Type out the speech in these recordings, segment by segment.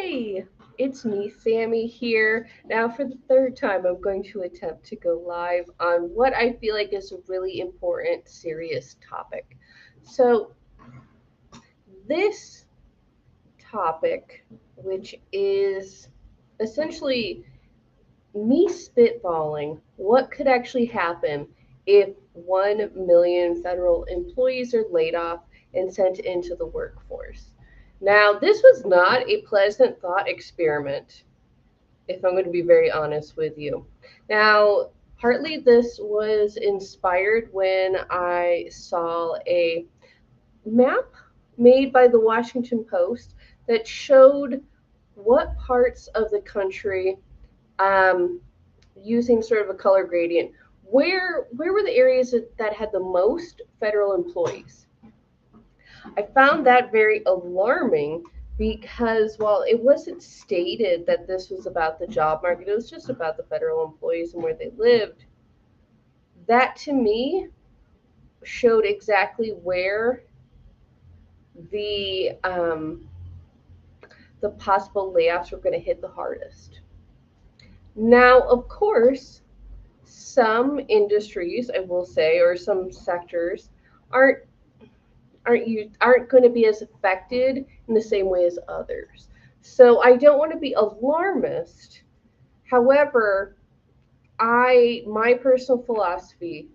Hi, it's me, Sammy, here. Now, for the third time, I'm going to attempt to go live on what I feel like is a really important, serious topic. So, this topic, which is essentially me spitballing what could actually happen if 1 million federal employees are laid off and sent into the workforce. Now, this was not a pleasant thought experiment, if I'm going to be very honest with you. Now, partly this was inspired when I saw a map made by the Washington Post that showed what parts of the country, um, using sort of a color gradient, where were the areas that had the most federal employees. I found that very alarming because while it wasn't stated that this was about the job market, it was just about the federal employees and where they lived. That to me showed exactly where the um, the possible layoffs were going to hit the hardest. Now, of course, some industries, I will say, or some sectors, aren't aren't going to be as affected in the same way as others. So I don't want to be alarmist. However, I my personal philosophy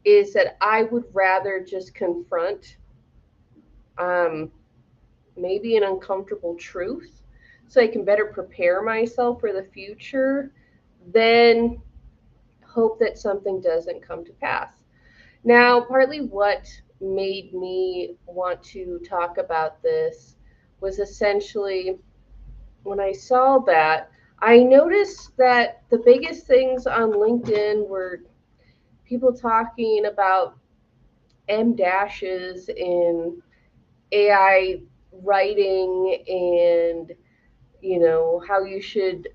is that I would rather just confront, um, maybe an uncomfortable truth so I can better prepare myself for the future than hope that something doesn't come to pass. Now, partly what made me want to talk about this was essentially when I saw that, I noticed that the biggest things on LinkedIn were people talking about M dashes in AI writing and, how you should,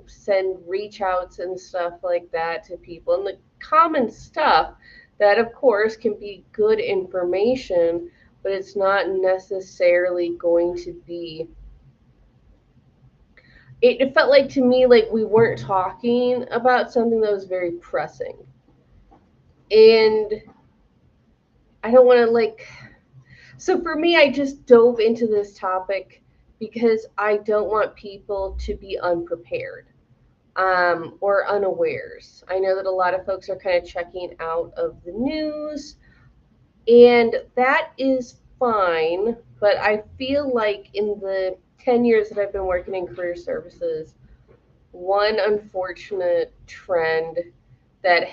send reach outs and stuff like that to people. And the common stuff that, of course, can be good information, but it's not necessarily going to be. It felt like to me like we weren't talking about something that was very pressing. And I don't want to like. So for me, I just dove into this topic because I don't want people to be unprepared, or unawares. I know that a lot of folks are kind of checking out of the news, and that is fine. But I feel like in the 10 years that I've been working in career services, one unfortunate trend that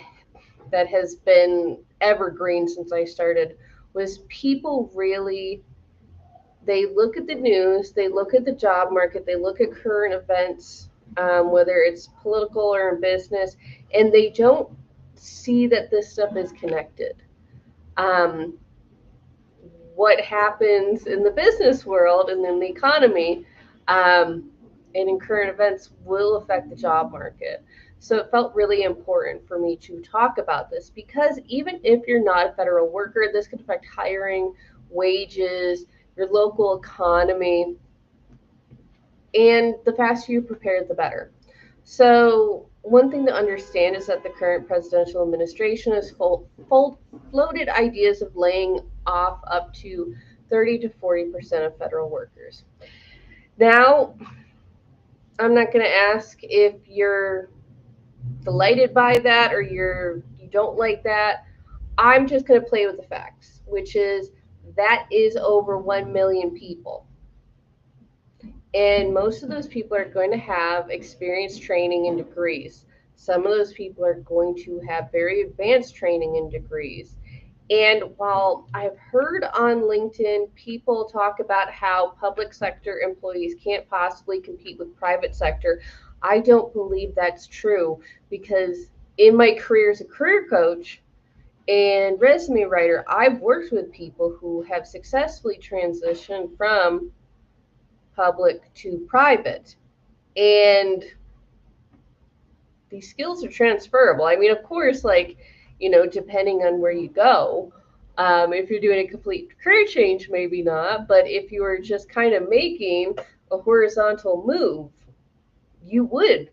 that has been evergreen since I started was people really, they look at the news, they look at the job market, they look at current events, whether it's political or in business, and they don't see that this stuff is connected. Um, what happens in the business world and in the economy, um, and in current events will affect the job market. So it felt really important for me to talk about this because even if you're not a federal worker, this could affect hiring, wages, your local economy, and the faster you prepare, the better. So, one thing to understand is that the current presidential administration has floated ideas of laying off up to 30 to 40% of federal workers. Now, I'm not going to ask if you're delighted by that or you don't like that. I'm just going to play with the facts, which is that is over 1 million people. And most of those people are going to have experience, training, and degrees. Some of those people are going to have very advanced training and degrees. And while I've heard on LinkedIn people talk about how public sector employees can't possibly compete with private sector, I don't believe that's true because in my career as a career coach and resume writer, I've worked with people who have successfully transitioned from public to private. And these skills are transferable. I mean, of course, like, depending on where you go. If you're doing a complete career change, maybe not. But if you are just kind of making a horizontal move, you would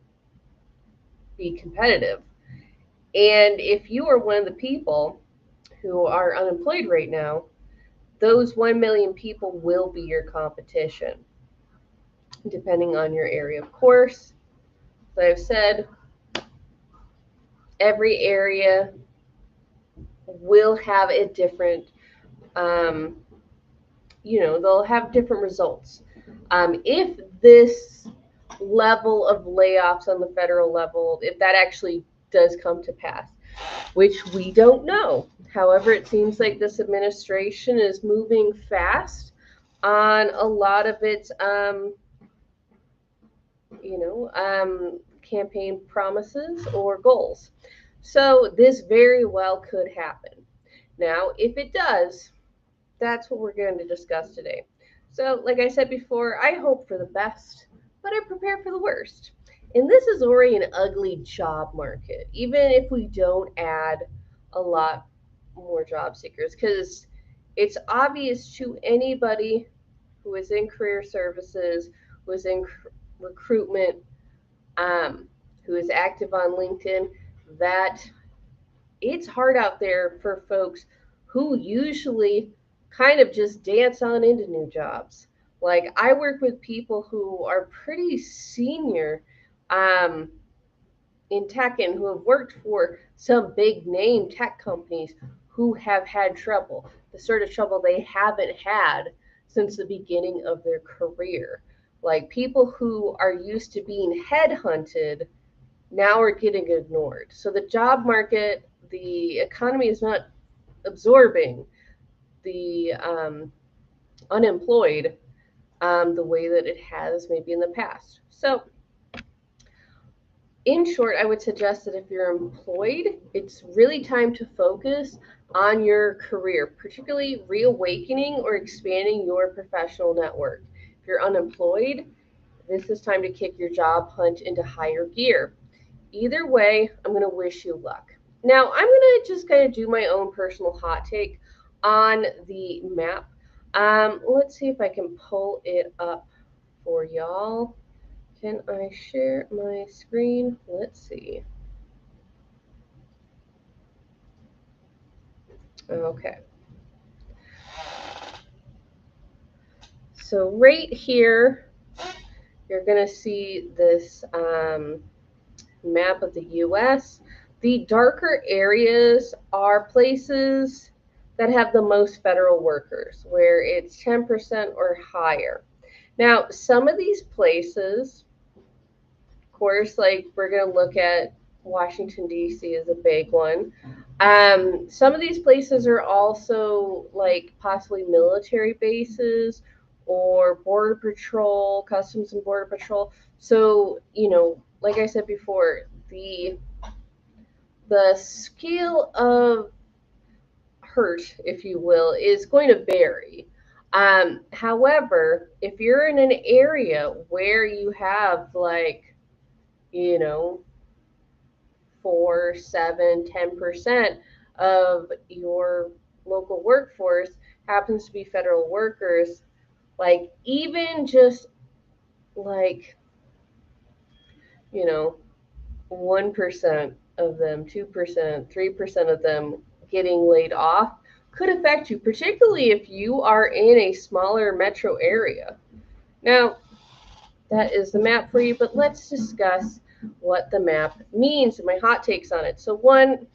be competitive. And if you are one of the people who are unemployed right now, those 1 million people will be your competition, depending on your area, of course. As I've said, every area will have a different, um, they'll have different results. If this level of layoffs on the federal level, if that actually does come to pass, which we don't know. However, it seems like this administration is moving fast on a lot of its, campaign promises or goals. So this very well could happen. Now, if it does, that's what we're going to discuss today. So, like I said before, I hope for the best, but I prepare for the worst. And this is already an ugly job market, even if we don't add a lot more job seekers, because it's obvious to anybody who is in career services, who is in recruitment, um, who is active on LinkedIn, that it's hard out there for folks who usually kind of just dance on into new jobs. Like I work with people who are pretty senior um, in tech and who have worked for some big name tech companies who have had trouble, the sort of trouble they haven't had since the beginning of their career. Like people who are used to being headhunted now are getting ignored. So the job market, the economy is not absorbing the unemployed the way that it has maybe in the past. So, in short, I would suggest that if you're employed, it's really time to focus on your career, particularly reawakening or expanding your professional network. If you're unemployed, this is time to kick your job hunt into higher gear. Either way, I'm going to wish you luck. Now, I'm going to just kind of do my own personal hot take on the map. Let's see if I can pull it up for y'all. Can I share my screen? Let's see. Okay. So right here, you're going to see this map of the U.S. The darker areas are places that have the most federal workers, where it's 10% or higher. Now, some of these places, of course, like we're going to look at Washington, D.C. is a big one. Some of these places are also like possibly military bases or Border Patrol, Customs and Border Patrol. So, like I said before, the scale of hurt, if you will, is going to vary. However, if you're in an area where you have like, you know, 4, 7, 10% of your local workforce happens to be federal workers, like even just like, you know, 1% of them, 2%, 3% of them getting laid off could affect you, particularly if you are in a smaller metro area. Now, that is the map for you, but let's discuss what the map means and my hot takes on it. So, one,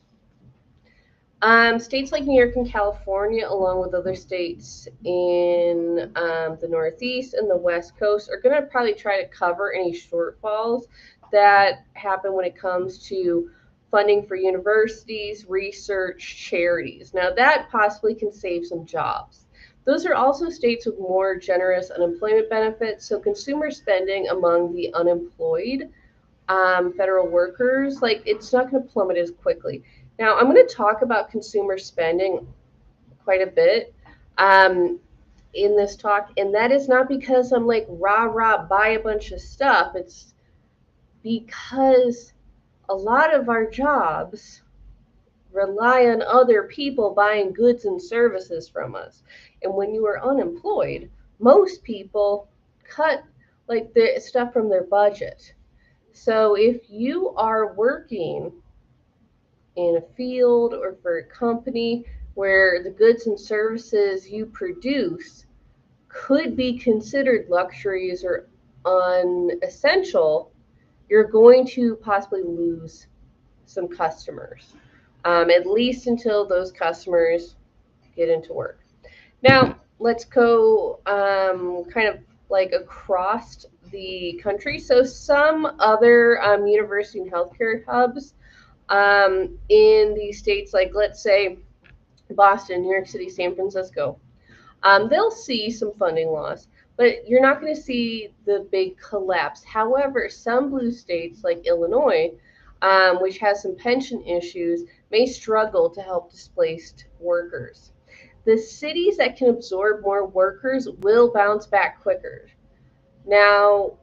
states like New York and California, along with other states in the Northeast and the West Coast, are going to probably try to cover any shortfalls that happen when it comes to funding for universities, research, charities. Now, that possibly can save some jobs. Those are also states with more generous unemployment benefits, so consumer spending among the unemployed federal workers, like it's not going to plummet as quickly. Now, I'm going to talk about consumer spending quite a bit in this talk, and that is not because I'm like rah rah buy a bunch of stuff. It's because a lot of our jobs rely on other people buying goods and services from us. And when you are unemployed, most people cut like the stuff from their budget. So if you are working in a field or for a company where the goods and services you produce could be considered luxuries or unessential, you're going to possibly lose some customers, at least until those customers get into work. Now, let's go kind of like across the country. So, some other university and healthcare hubs in these states, like let's say Boston, New York City, San Francisco, they'll see some funding loss, but you're not going to see the big collapse. However, some blue states like Illinois, which has some pension issues, may struggle to help displaced workers. The cities that can absorb more workers will bounce back quicker. Now,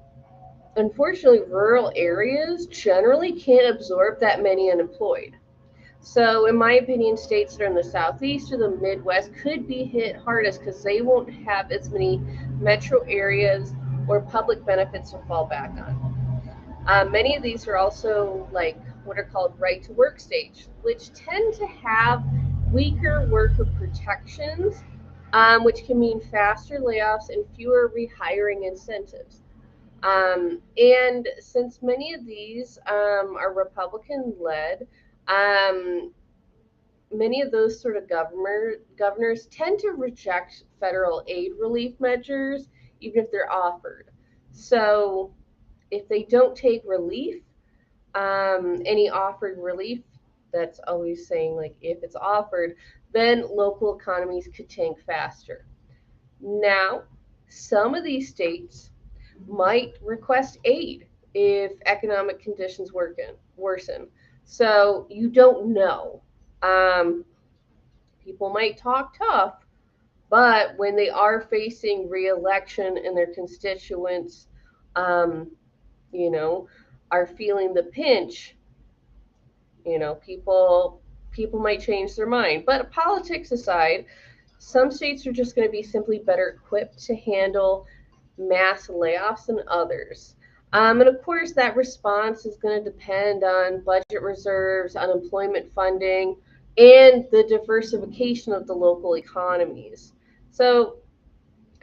unfortunately, rural areas generally can't absorb that many unemployed. So, in my opinion, states that are in the southeast or the Midwest could be hit hardest because they won't have as many metro areas or public benefits to fall back on. Many of these are also like what are called right to work states, which tend to have weaker worker protections, which can mean faster layoffs and fewer rehiring incentives. And since many of these are Republican led, um, many of those sort of governors tend to reject federal aid relief measures, even if they're offered. So if they don't take relief, any offered relief, that's always saying like if it's offered, then local economies could tank faster. Now, some of these states might request aid if economic conditions worsen. So you don't know. Um, People might talk tough, but when they are facing reelection and their constituents, um, you know, are feeling the pinch, people might change their mind. But politics aside, some states are just going to be simply better equipped to handle mass layoffs than others. And of course, that response is going to depend on budget reserves, unemployment funding, and the diversification of the local economies. So,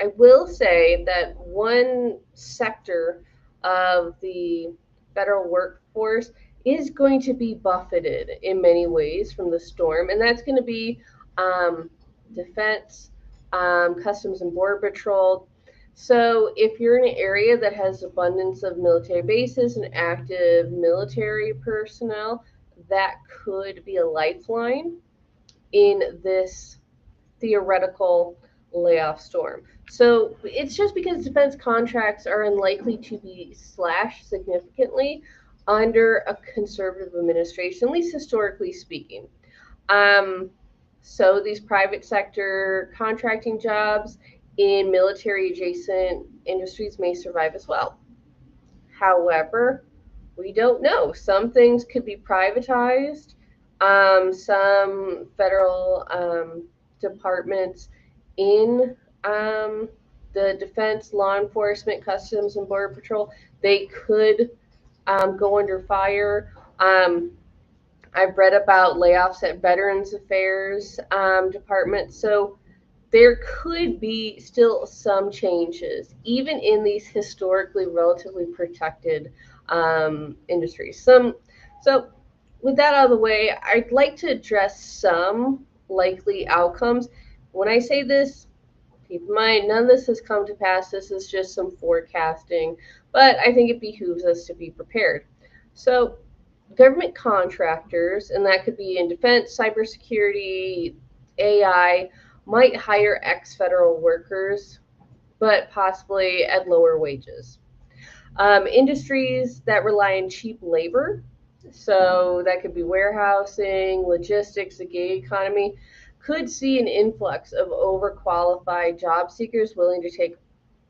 I will say that one sector of the federal workforce is going to be buffeted in many ways from the storm, and that's going to be um, defense, customs and border patrol. So, if you're in an area that has abundance of military bases and active military personnel, that could be a lifeline in this theoretical layoff storm. So it's just because defense contracts are unlikely to be slashed significantly under a conservative administration, at least historically speaking. Um, so these private sector contracting jobs in military adjacent industries may survive as well. However, we don't know. Some things could be privatized. Some federal departments in the defense, law enforcement, customs, and border patrol, they could go under fire. I've read about layoffs at Veterans Affairs Department. So there could be still some changes, even in these historically relatively protected industries. So, with that out of the way, I'd like to address some likely outcomes. When I say this, keep in mind, none of this has come to pass. This is just some forecasting, but I think it behooves us to be prepared. So, government contractors, and that could be in defense, cybersecurity, AI, might hire ex federal workers, but possibly at lower wages. Industries that rely on cheap labor, so that could be warehousing, logistics, the gig economy, could see an influx of overqualified job seekers willing to take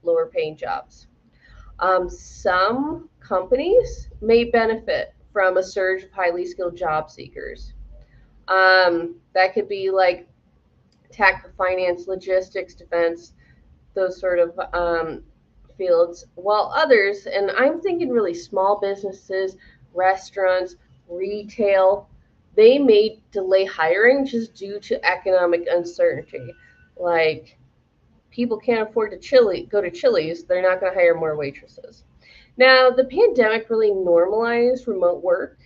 lower paying jobs. Some companies may benefit from a surge of highly skilled job seekers. That could be like tech, finance, logistics, defense, those sort of fields, while others, and I'm thinking really small businesses, restaurants, retail, they may delay hiring just due to economic uncertainty. Like people can't afford to go to Chili's, they're not going to hire more waitresses. Now, the pandemic really normalized remote work,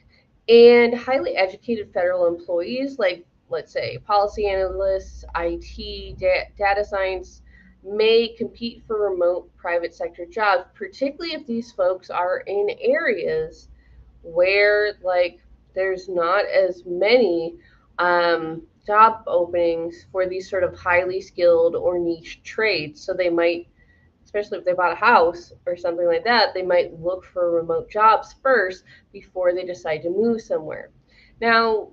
and highly educated federal employees, like let's say policy analysts, IT, data science, may compete for remote private sector jobs, particularly if these folks are in areas where like there's not as many job openings for these sort of highly skilled or niche trades. So they might, especially if they bought a house or something like that, they might look for remote jobs first before they decide to move somewhere. Now,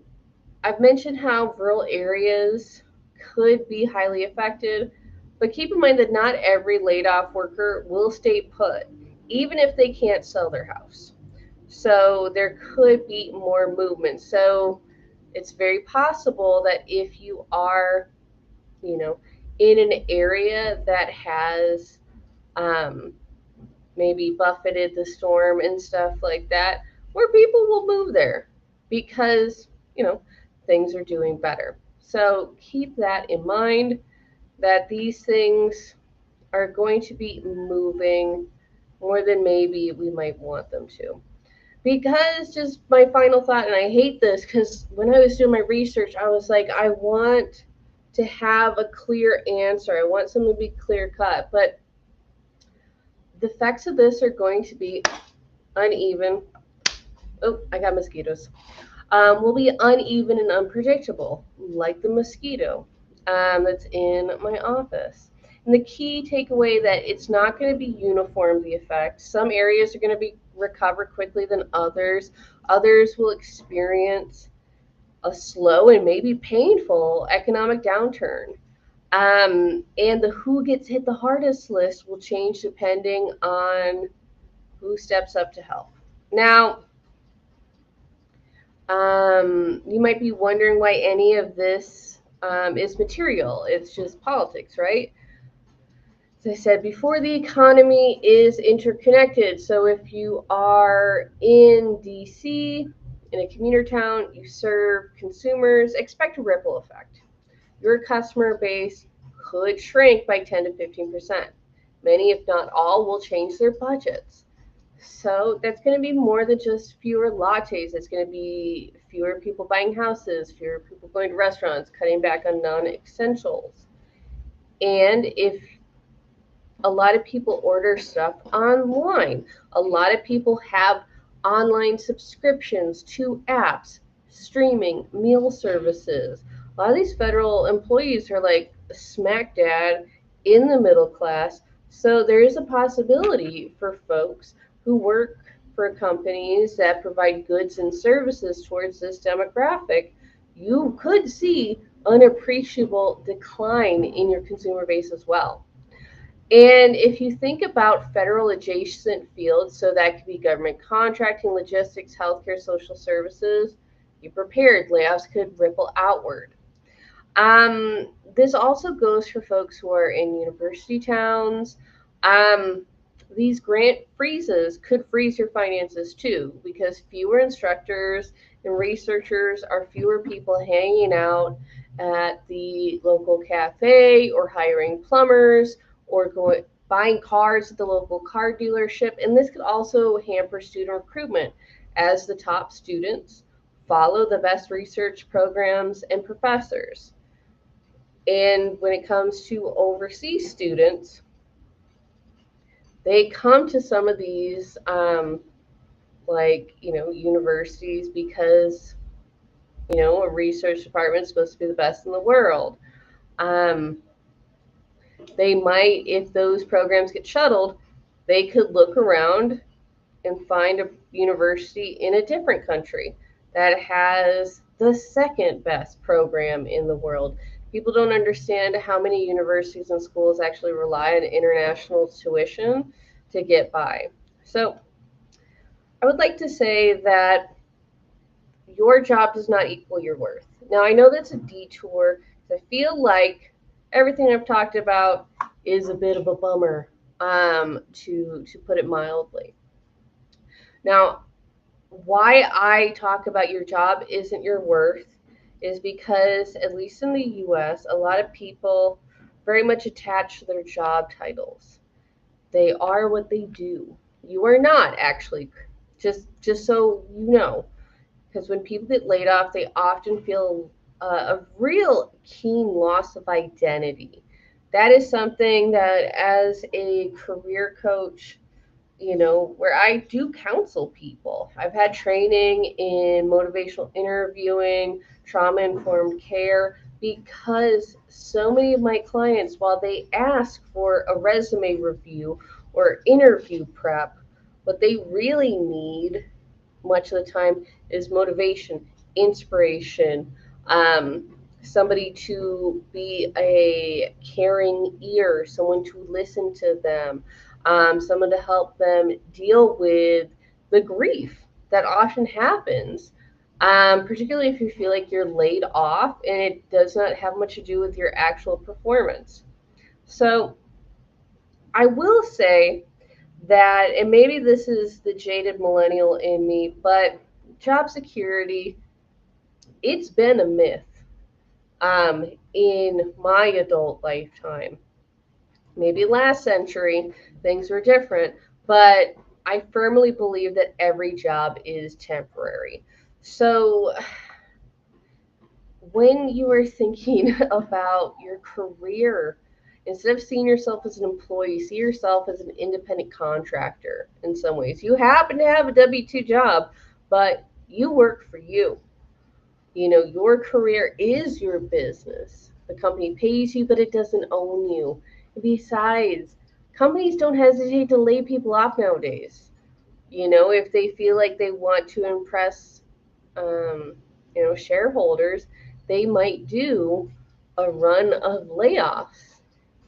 I've mentioned how rural areas could be highly affected, but keep in mind that not every laid off worker will stay put, even if they can't sell their house. So there could be more movement. So it's very possible that if you are, you know, in an area that has um, maybe buffeted the storm and stuff like that, where people will move there because, you know, things are doing better. So keep that in mind that these things are going to be moving more than maybe we might want them to. Because just my final thought, and I hate this because when I was doing my research, I was like, I want to have a clear answer. I want something to be clear cut. But the effects of this are going to be uneven. Oh, I got mosquitoes. Will be uneven and unpredictable, like the mosquito that's in my office. And the key takeaway that it's not going to be uniform, the effect. Some areas are going to be recover quickly than others. Others will experience a slow and maybe painful economic downturn. And the who gets hit the hardest list will change depending on who steps up to help. Now, you might be wondering why any of this is material. It's just politics, right? As I said before, the economy is interconnected. So if you are in DC, in a commuter town, you serve consumers, expect a ripple effect. Your customer base could shrink by 10 to 15%. Many, if not all, will change their budgets. So that's going to be more than just fewer lattes. It's going to be fewer people buying houses, fewer people going to restaurants, cutting back on non essentials. And if a lot of people order stuff online, a lot of people have online subscriptions to apps, streaming, meal services. A lot of these federal employees are like smack dab in the middle class. So there is a possibility for folks who work for companies that provide goods and services towards this demographic. You could see an appreciable decline in your consumer base as well. And if you think about federal adjacent fields, so that could be government contracting, logistics, healthcare, social services, be prepared. Layoffs could ripple outward. This also goes for folks who are in university towns. Um, these grant freezes could freeze your finances too, because fewer instructors and researchers are fewer people hanging out at the local cafe or hiring plumbers or going buying cars at the local car dealership. And this could also hamper student recruitment as the top students follow the best research programs and professors. And when it comes to overseas students, they come to some of these, universities because, a research department is supposed to be the best in the world. Um, they might, if those programs get shuttled, they could look around and find a university in a different country that has the second best program in the world. People don't understand how many universities and schools actually rely on international tuition to get by. So I would like to say that, your job does not equal your worth. Now, I know that's a detour. I feel like everything I've talked about is a bit of a bummer, to put it mildly. Now, why I talk about your job isn't your worth is because, at least in the US, a lot of people very much attach to their job titles. They are what they do. You are not, actually. Just so you know, because when people get laid off, they often feel a real keen loss of identity. That is something that, as a career coach, where I do counsel people. I've had training in motivational interviewing, trauma informed care, because so many of my clients, while they ask for a resume review or interview prep, what they really need much of the time is motivation, inspiration, somebody to be a caring ear, someone to listen to them, someone to help them deal with the grief that often happens. Particularly if you feel like you're laid off and it does not have much to do with your actual performance. So, I will say that, and maybe this is the jaded millennial in me, but job security, it's been a myth, in my adult lifetime. Maybe last century things were different, but I firmly believe that every job is temporary. So when you are thinking about your career, instead of seeing yourself as an employee, see yourself as an independent contractor in some ways. You happen to have a W 2 job, but you work for you. Your career is your business. The company pays you, but it doesn't own you. Besides, companies don't hesitate to lay people off nowadays. If they feel like they want to impress, um, shareholders, they might do a run of layoffs.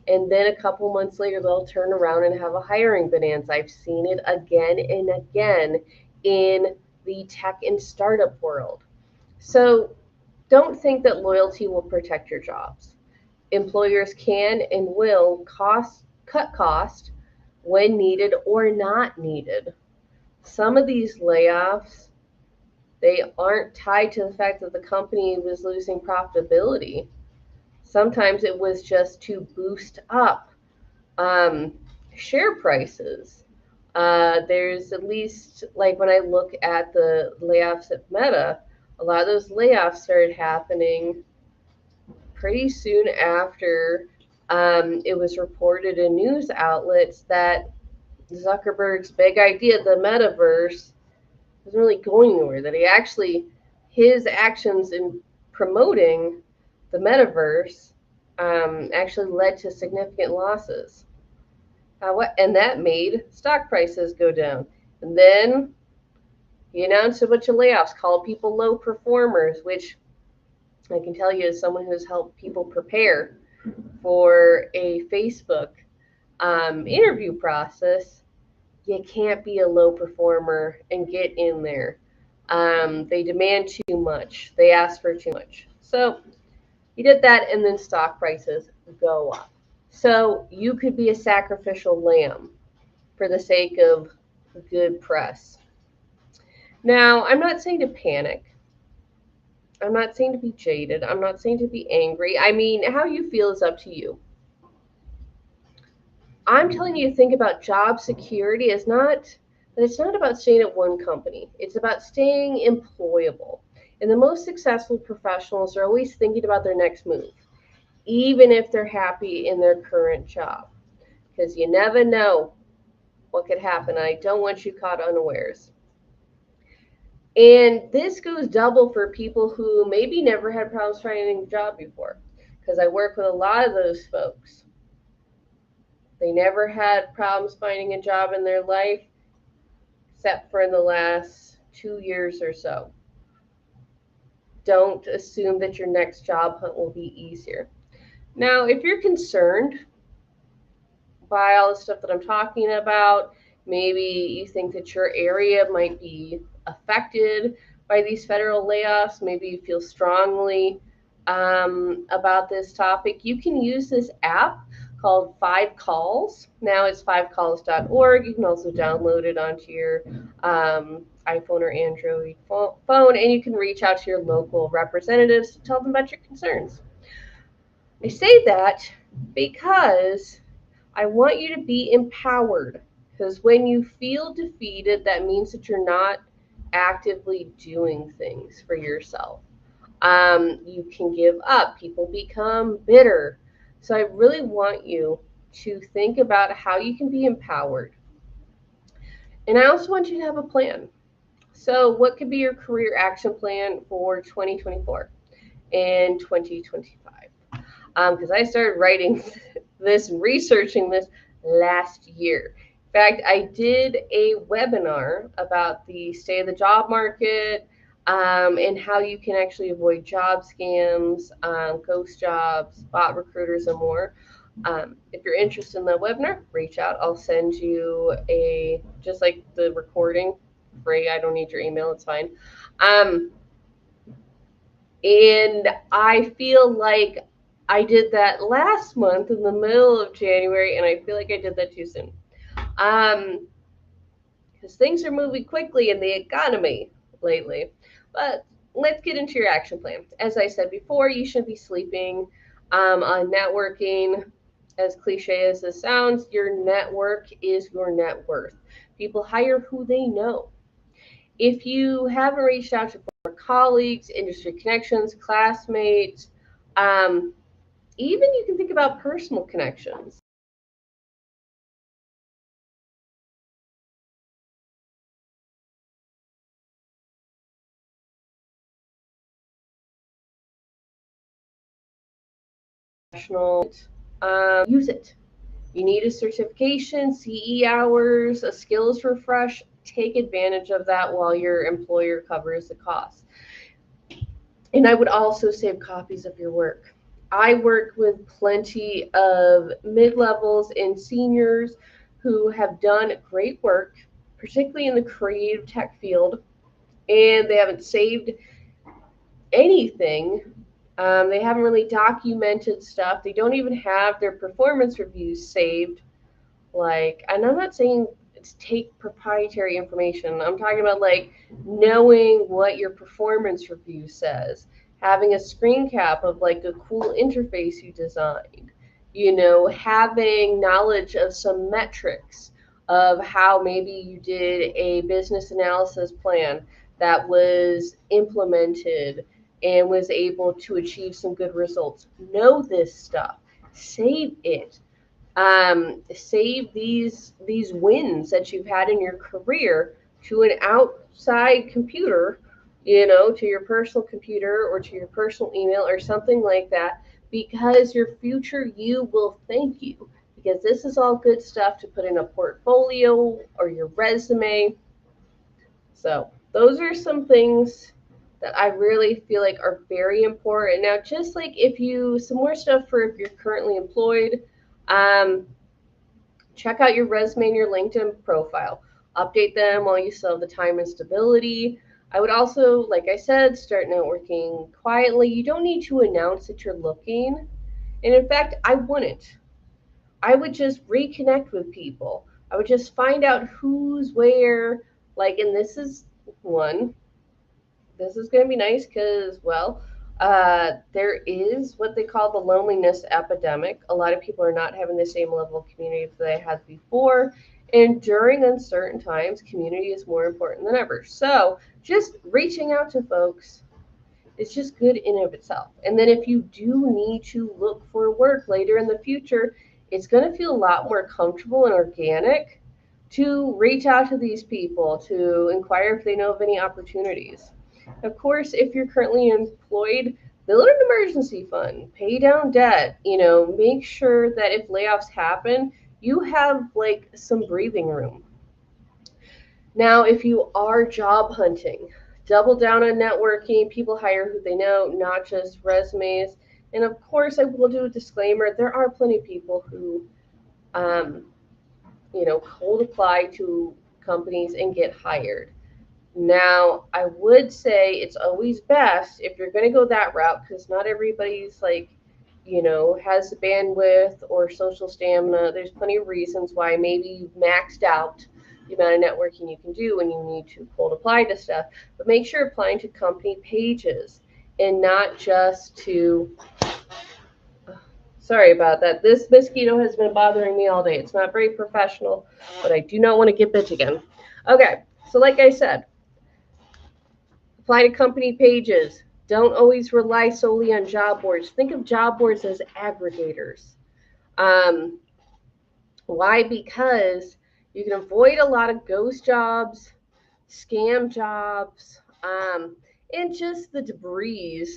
And then a couple months later, they'll turn around and have a hiring bonanza. I've seen it again and again in the tech and startup world. So don't think that loyalty will protect your jobs. Employers can and will cut cost when needed or not needed. Some of these layoffs, they aren't tied to the fact that the company was losing profitability. Sometimes it was just to boost up, um, share prices. There's, at least, like when I look at the layoffs at Meta, a lot of those layoffs started happening pretty soon after, it was reported in news outlets that Zuckerberg's big idea, the metaverse, wasn't really going anywhere. That his actions in promoting the metaverse, actually led to significant losses. And that made stock prices go down. And then he announced a bunch of layoffs, called people low performers, which I can tell you, as someone who's helped people prepare for a Facebook, interview process, you can't be a low performer and get in there. They demand too much. They ask for too much. So he did that, and then stock prices go up. So you could be a sacrificial lamb for the sake of good press. Now, I'm not saying to panic. I'm not saying to be jaded. I'm not saying to be angry. I mean, how you feel is up to you. I'm telling you to think about job security as not that it's not about staying at one company. It's about staying employable. And the most successful professionals are always thinking about their next move, even if they're happy in their current job. Because you never know what could happen. I don't want you caught unawares. And this goes double for people who maybe never had problems finding a job before, because I work with a lot of those folks. They never had problems finding a job in their life, except for in the last 2 years or so. Don't assume that your next job hunt will be easier. Now, if you're concerned by all the stuff that I'm talking about, maybe you think that your area might be affected by these federal layoffs, maybe you feel strongly about this topic, you can use this app called Five Calls. Now it's fivecalls.org. You can also download it onto your iPhone or Android phone, and you can reach out to your local representatives to tell them about your concerns. I say that because I want you to be empowered, because when you feel defeated, that means that you're not actively doing things for yourself. You can give up, people become bitter. So I really want you to think about how you can be empowered. And I also want you to have a plan. So, what could be your career action plan for 2024 and 2025? Because I started writing this and researching this last year. In fact, I did a webinar about the state of the job market, and how you can actually avoid job scams, ghost jobs, bot recruiters, and more. If you're interested in that webinar, reach out. I'll send you just like the recording, free. I don't need your email, it's fine. And I feel like I did that last month in the middle of January, and I feel like I did that too soon. Because things are moving quickly in the economy lately. But let's get into your action plan. As I said before, you should be sleeping on networking. As cliche as this sounds, your network is your net worth. People hire who they know. If you haven't reached out to former colleagues, industry connections, classmates, um, even you can think about personal connections. Professional, use it. You need a certification, CE hours, a skills refresh. Take advantage of that while your employer covers the cost. And I would also save copies of your work. I work with plenty of mid levels and seniors who have done great work, particularly in the creative tech field, and they haven't saved anything. They haven't really documented stuff. They don't even have their performance reviews saved. Like, and I'm not saying it's take proprietary information. I'm talking about like knowing what your performance review says, having a screen cap of like a cool interface you designed, having knowledge of some metrics of how maybe you did a business analysis plan that was implemented and was able to achieve some good results. Know this stuff, save it. Save these wins that you've had in your career to an outside computer, to your personal computer or to your personal email or something like that, because your future you will thank you, because this is all good stuff to put in a portfolio or your resume. So those are some things that I really feel like are very important. Now, just like some more stuff for if you're currently employed, um, check out your resume and your LinkedIn profile. Update them while you still have the time and stability. I would also, like I said, start networking quietly. You don't need to announce that you're looking. And in fact, I wouldn't. I would just reconnect with people. I would just find out who's where. Like, and this is one. This is going to be nice because, well, there is what they call the loneliness epidemic. A lot of people are not having the same level of community that they had before. And during uncertain times, community is more important than ever. So just reaching out to folks is just good in and of itself. And then if you do need to look for work later in the future, it's going to feel a lot more comfortable and organic to reach out to these people to inquire if they know of any opportunities. Of course, if you're currently employed, build an emergency fund, pay down debt, make sure that if layoffs happen, you have like some breathing room. Now, if you are job hunting, double down on networking. People hire who they know, not just resumes. And of course, I will do a disclaimer. There are plenty of people who, cold apply to companies and get hired. Now, I would say it's always best if you're going to go that route, because not everybody's like, has the bandwidth or social stamina. There's plenty of reasons why maybe you've maxed out the amount of networking you can do and you need to cold apply to stuff. But make sure applying to company pages and not just to. Sorry about that. This mosquito has been bothering me all day. It's not very professional, but I do not want to get bit again. Okay, so like I said, apply to company pages. Don't always rely solely on job boards. Think of job boards as aggregators. Um, why? Because you can avoid a lot of ghost jobs, scam jobs, and just the debris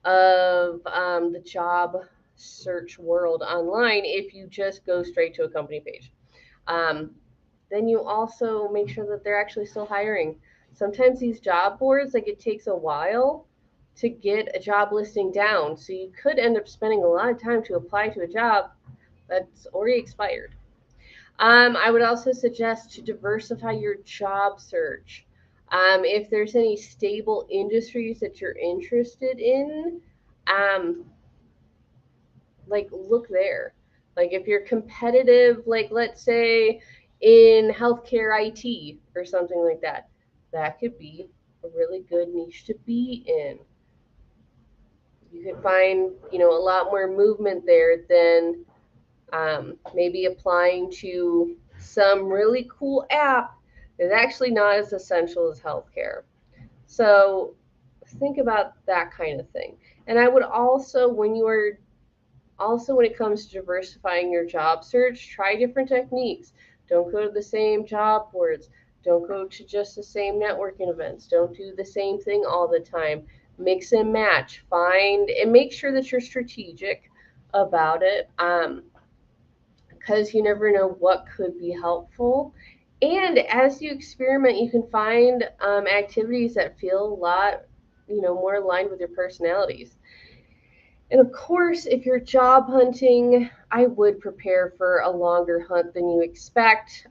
of the job search world online if you just go straight to a company page. Um, then you also make sure that they're actually still hiring. Sometimes these job boards, like it takes a while to get a job listing down. So you could end up spending a lot of time to apply to a job that's already expired. I would also suggest to diversify your job search. If there's any stable industries that you're interested in, um, like look there. Like if you're competitive, like let's say in healthcare IT or something like that, that could be a really good niche to be in. You could find, a lot more movement there than maybe applying to some really cool app that's actually not as essential as healthcare. So think about that kind of thing. And I would also, when it comes to diversifying your job search, try different techniques. Don't go to the same job boards. Don't go to just the same networking events. Don't do the same thing all the time. Mix and match. Find and make sure that you're strategic about it. Because you never know what could be helpful. And as you experiment, you can find activities that feel a lot, more aligned with your personalities. And of course, if you're job hunting, I would prepare for a longer hunt than you expect.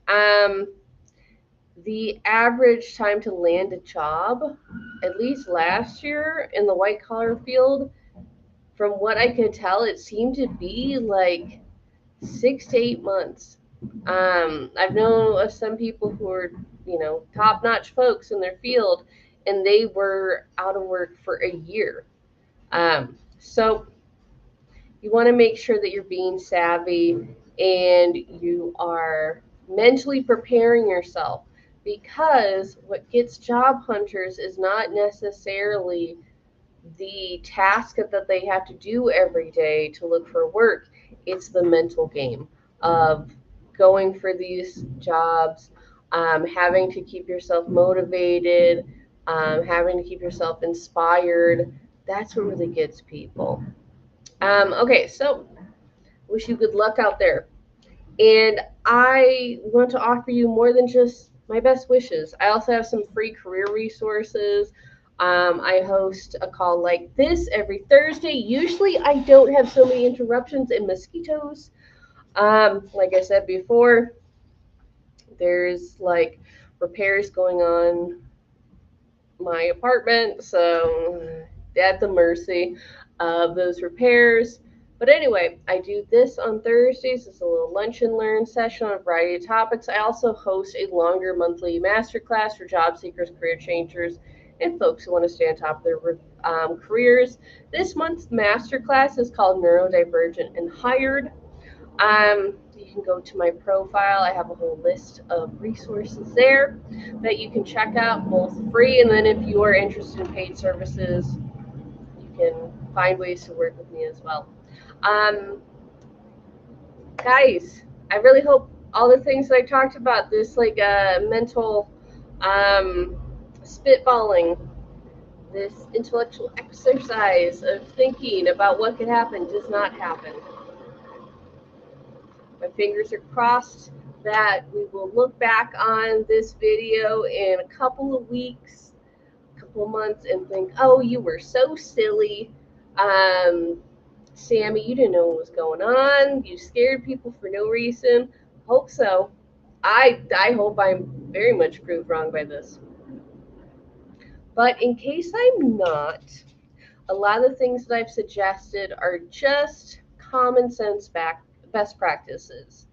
The average time to land a job, at least last year in the white collar field, from what I could tell, it seemed to be like 6 to 8 months. I've known of some people who are, top notch folks in their field, and they were out of work for a year. So you want to make sure that you're being savvy and you are mentally preparing yourself, because what gets job hunters is not necessarily the task that they have to do every day to look for work. It's the mental game of going for these jobs, having to keep yourself motivated, having to keep yourself inspired. That's what really gets people. Okay, so wish you good luck out there. And I want to offer you more than just my best wishes. I also have some free career resources. I host a call like this every Thursday. Usually, I don't have so many interruptions and mosquitoes. Like I said before, there's like repairs going on my apartment, so at the mercy of those repairs. But anyway, I do this on Thursdays. It's a little lunch and learn session on a variety of topics. I also host a longer monthly masterclass for job seekers, career changers, and folks who want to stay on top of their careers. This month's masterclass is called Neurodivergent and Hired. You can go to my profile. I have a whole list of resources there that you can check out, both free, and then if you are interested in paid services, you can find ways to work with me as well. Um, Guys, I really hope all the things that I talked about, this like mental spitballing, this intellectual exercise of thinking about what could happen, does not happen. My fingers are crossed that we will look back on this video in a couple of weeks, a couple of months, and think, oh, you were so silly. Sammy, you didn't know what was going on. You scared people for no reason. Hope so. I hope I'm very much proved wrong by this. But in case I'm not, a lot of the things that I've suggested are just common sense best practices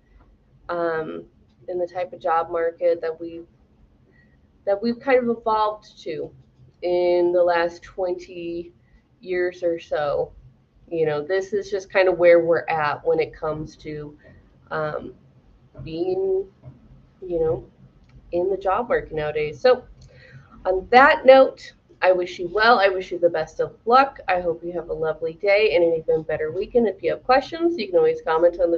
um, in the type of job market that we've kind of evolved to in the last 20 years or so. This is just kind of where we're at when it comes to um, being, you know, in the job market nowadays. So, on that note, I wish you well. I wish you the best of luck. I hope you have a lovely day and an even better weekend. If you have questions, you can always comment on the